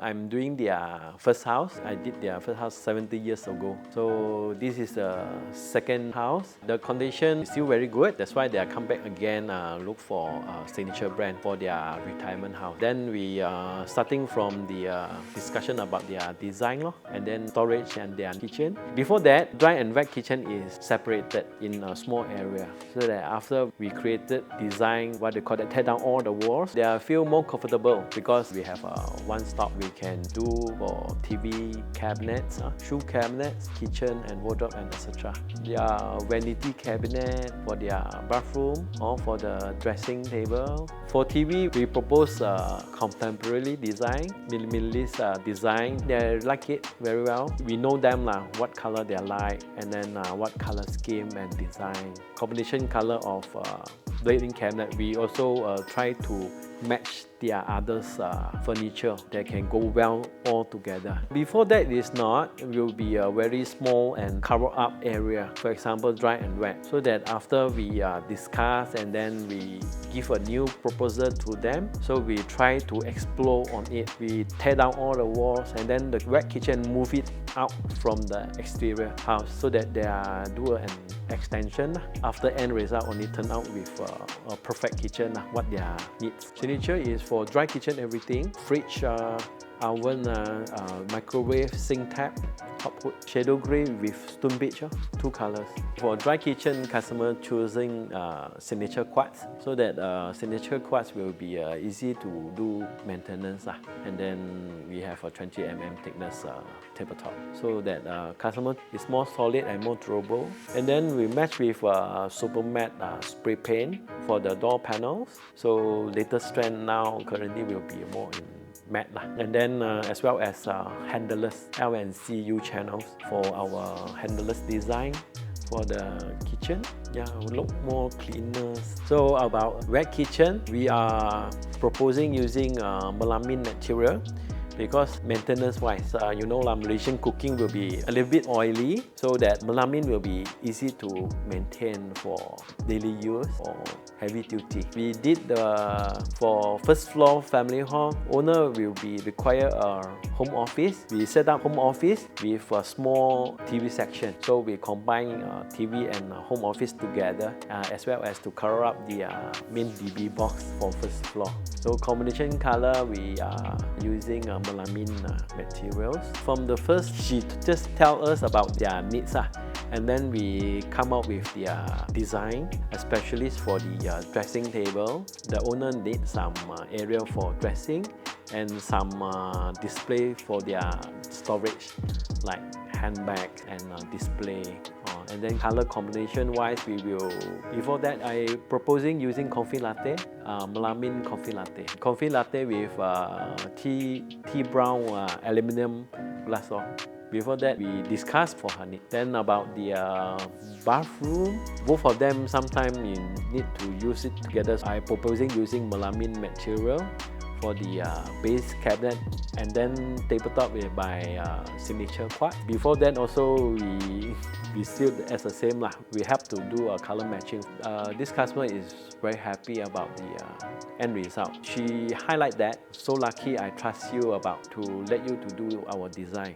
I'm doing their first house. I did their first house 70 years ago. So this is the second house. The condition is still very good. That's why they come back again, look for a signature brand for their retirement house. Then we starting from the discussion about their design and then storage and their kitchen. Before that, dry and wet kitchen is separated in a small area. So that after we created design, what they call that, tear down all the walls, they feel more comfortable because we have a one-stop we can do for TV cabinets, shoe cabinets, kitchen and wardrobe and etc. Their vanity cabinet for their bathroom or for the dressing table. For TV, we propose a contemporary design, minimalist design. They like it very well. We know them what color they like and then what color scheme and design. Combination color of blading cabinet. We also try to match their others furniture that can go well all together. Before that is not, it will be a very small and cover up area, for example dry and wet, so that after we discuss and then we give a new proposal to them, so we try to explore on it. We tear down all the walls and then the wet kitchen move it out from the exterior house so that they do an extension. After end result only turn out with a perfect kitchen, what their needs. Signature is for dry kitchen everything, fridge, oven, microwave, sink tap, hot put, shadow grey with stone beige, two colors. For dry kitchen, customer choosing signature quartz, so that signature quartz will be easy to do maintenance, and then we have a 20 mm thickness tabletop, so that customer is more solid and more durable. And then we match with super matte spray paint for the door panels. So latest trend now currently will be more in matte, and then as well as handleless L and C U channels for our handleless design for the kitchen. Yeah, look more cleaner. So about wet kitchen, we are proposing using melamine material. Because maintenance-wise, you know, Malaysian cooking will be a little bit oily, so that melamine will be easy to maintain for daily use or heavy duty. We did for first floor family hall, owner will be require a home office. We set up home office with a small TV section. So we combine TV and home office together, as well as to cover up the main DB box for first floor. So combination color, we are using melamine materials. From the first, she just tell us about their needs, and then we come up with their design, especially for the dressing table. The owner needs some area for dressing and some display for their storage, like handbag and display. And then color combination wise, we will, before that I proposing using coffee latte, melamine coffee latte. Coffee latte with tea brown aluminum glass door. Before that, we discussed for her need. Then about the bathroom, both of them sometimes you need to use it together. I proposing using melamine material for the base cabinet, and then tabletop by signature quartz. Before that also we still as the same we have to do a color matching. This customer is very happy about the end result. She highlight that, so lucky I trust you about to let you to do our design.